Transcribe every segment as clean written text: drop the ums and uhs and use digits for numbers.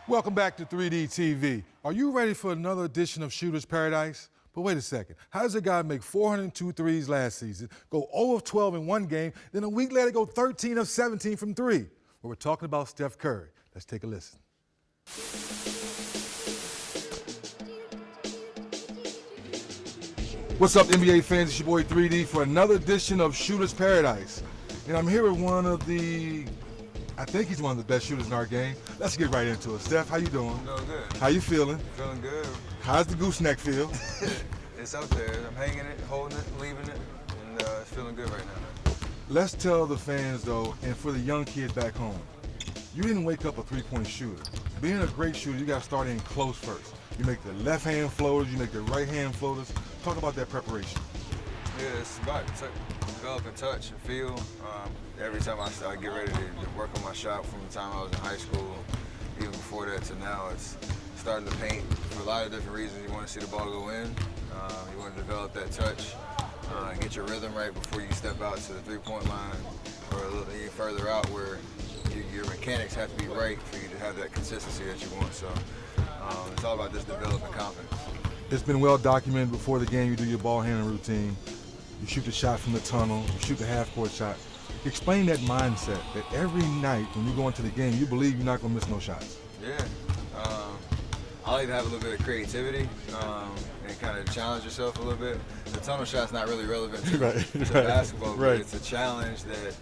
Welcome back to 3D TV. Are you ready for another edition of Shooter's Paradise? But wait a second. How does a guy make 402 threes last season, go 0 of 12 in one game, then a week later go 13 of 17 from three? Well, we're talking about Steph Curry. Let's take a listen. What's up, NBA fans? It's your boy 3D for another edition of Shooter's Paradise. And I'm here with one of the, I think he's one of the best shooters in our game. Let's get right into it. Steph, how you doing? Doing good. How you feeling? Feeling good. How's the gooseneck feel? It's out there. I'm hanging it, holding it, leaving it, and it's feeling good right now. Let's tell the fans, though, and for the young kids back home, you didn't wake up a three-point shooter. Being a great shooter, you got to start in close first. You make the left-hand floaters, you make the right-hand floaters. Talk about that preparation. Yeah, it's about developing touch and feel. Every time I get ready to work on my shot from the time I was in high school, even before that to now, it's starting to paint for a lot of different reasons. You want to see the ball go in. You want to develop that touch, get your rhythm right before you step out to the three-point line or a little further out where your mechanics have to be right for you to have that consistency that you want. So it's all about just developing confidence. It's been well documented before the game. You do your ball handling routine. You shoot the shot from the tunnel. You shoot the half-court shot. Explain that mindset that every night when you go into the game, you believe you're not going to miss no shots. Yeah. I like to have a little bit of creativity and kind of challenge yourself a little bit. The tunnel shot's not really relevant to basketball, but it's a challenge that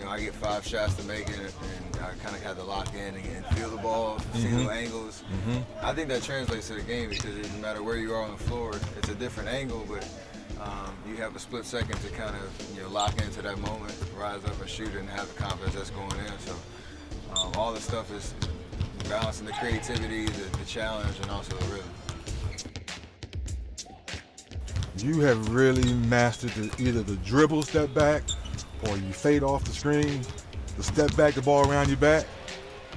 I get 5 shots to make it, and I kind of have to lock in and feel the ball, see the angles. I think that translates to the game because it doesn't matter where you are on the floor, it's a different angle, but you have a split second to kind of lock into that moment, rise up and shoot it, and have the confidence that's going in. So all the stuff is balancing the creativity, the challenge, and also the rhythm. You have really mastered either the dribble step back or you fade off the screen, the step back, the ball around your back.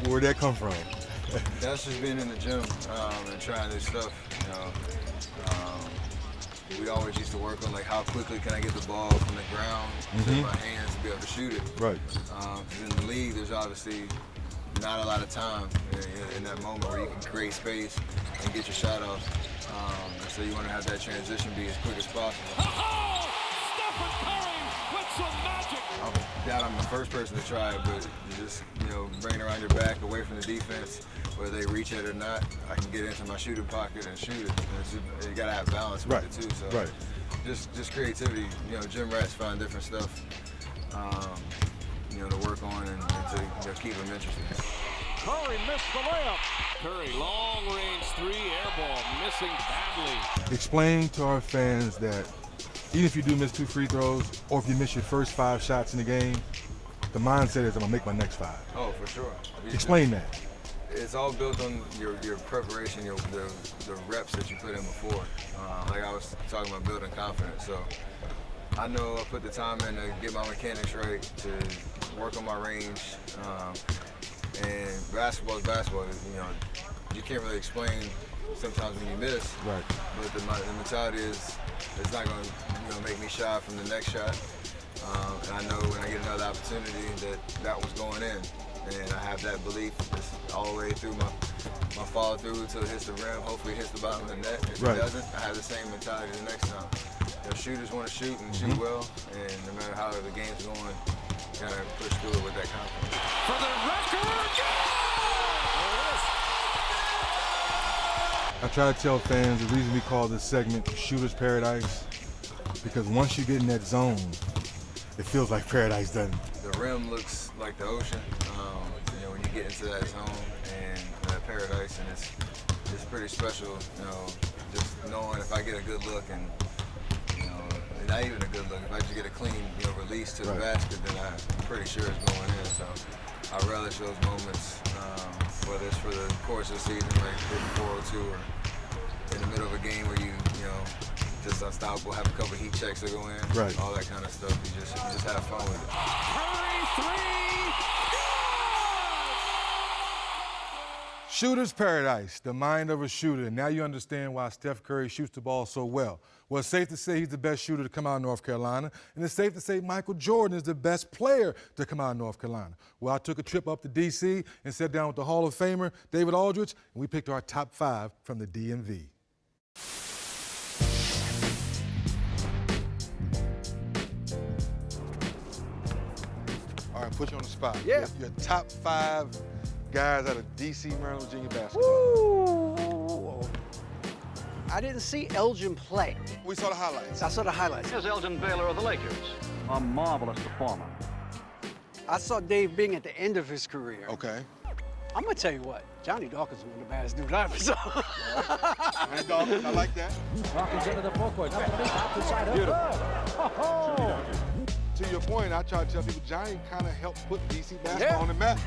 Where'd that come from? That's just being in the gym and trying this stuff. We always used to work on how quickly can I get the ball from the ground to my hands to be able to shoot it. Right. In the league, there's obviously not a lot of time in that moment where you can create space and get your shot off. So you want to have that transition be as quick as possible. I doubt I'm the first person to try it, but you just bring it around your back, away from the defense, whether they reach it or not. I can get into my shooting pocket and shoot it. You gotta have balance with it too. So just creativity. Gym rats find different stuff, to work on and to keep them interested. Curry missed the layup. Curry, long range three, air ball, missing badly. Explain to our fans that even if you do miss 2 free throws, or if you miss your first 5 shots in the game, the mindset is I'm gonna make my next 5. Oh, for sure. Explain that. It's all built on your preparation, the reps that you put in before. Like I was talking about building confidence. So I know I put the time in to get my mechanics right, to work on my range. And basketball is basketball. You can't really explain sometimes when you miss. Right. But the mentality is it's not going to make me shy from the next shot. And I know when I get another opportunity that was going in. And I have that belief all the way through my follow through until it hits the rim. Hopefully it hits the bottom of the net. If it doesn't, I have the same mentality the next time. Shooters want to shoot and shoot well. And no matter how the game's going, you got to push through it with that confidence. For the record, I try to tell fans the reason we call this segment Shooter's Paradise, because once you get in that zone, it feels like paradise, doesn't it? The rim looks like the ocean when you get into that zone and that paradise, and it's pretty special. Just knowing if I get a good look and not even a good look, if I just get a clean release to the basket, then I'm pretty sure it's going in. So I relish those moments, whether it's for the course of the season, like hitting 402, or in the middle of a game where you just unstoppable, have a couple heat checks that go in, all that kind of stuff. You just have fun with it. Curry three. Shooter's paradise, the mind of a shooter. And now you understand why Steph Curry shoots the ball so well. Well, it's safe to say he's the best shooter to come out of North Carolina, and it's safe to say Michael Jordan is the best player to come out of North Carolina. Well, I took a trip up to D.C. and sat down with the Hall of Famer, David Aldridge, and we picked our top 5 from the DMV. All right, put you on the spot. Yeah. Your top 5 guys out of D.C., Maryland, Virginia basketball. Woo! I didn't see Elgin play. We saw the highlights. I saw the highlights. Here's Elgin Baylor of the Lakers, a marvelous performer. I saw Dave Bing at the end of his career. Okay. I'm gonna tell you what, Johnny Dawkins is one of the baddest dudes I ever saw. Johnny Dawkins, I like that. Dawkins into the forecourt. Beautiful. To your point, I try to tell people Johnny kind of helped put D.C. basketball on the map.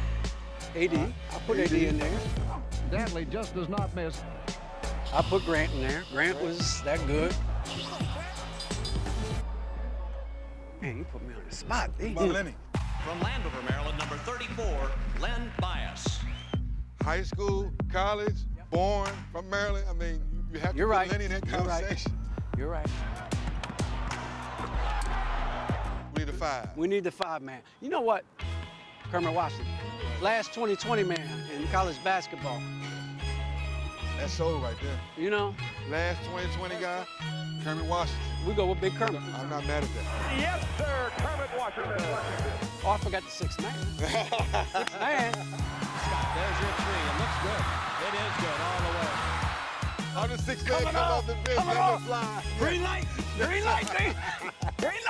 AD, I put AD in there. Dantley just does not miss. I put Grant in there. Grant was that good. Man, you put me on the spot. What about Lenny? From Landover, Maryland, number 34, Len Bias. High school, college, born from Maryland. I mean, you have to You're put right. Lenny in that You're right. conversation. You're right. We need a 5. We need the 5 man. You know what, Kermit Washington? Last 2020 man in college basketball. That's sold right there. You know, Last 2020 guy, Kermit Washington. we go with Big Kermit. I'm not mad at that. Yes, sir, Kermit Washington. Oh, I forgot the 6th man. 6th man. There's your 3. It looks good. It is good all the way. How does 6 man come off the bench? Let me fly. Green light. Green light. Green light.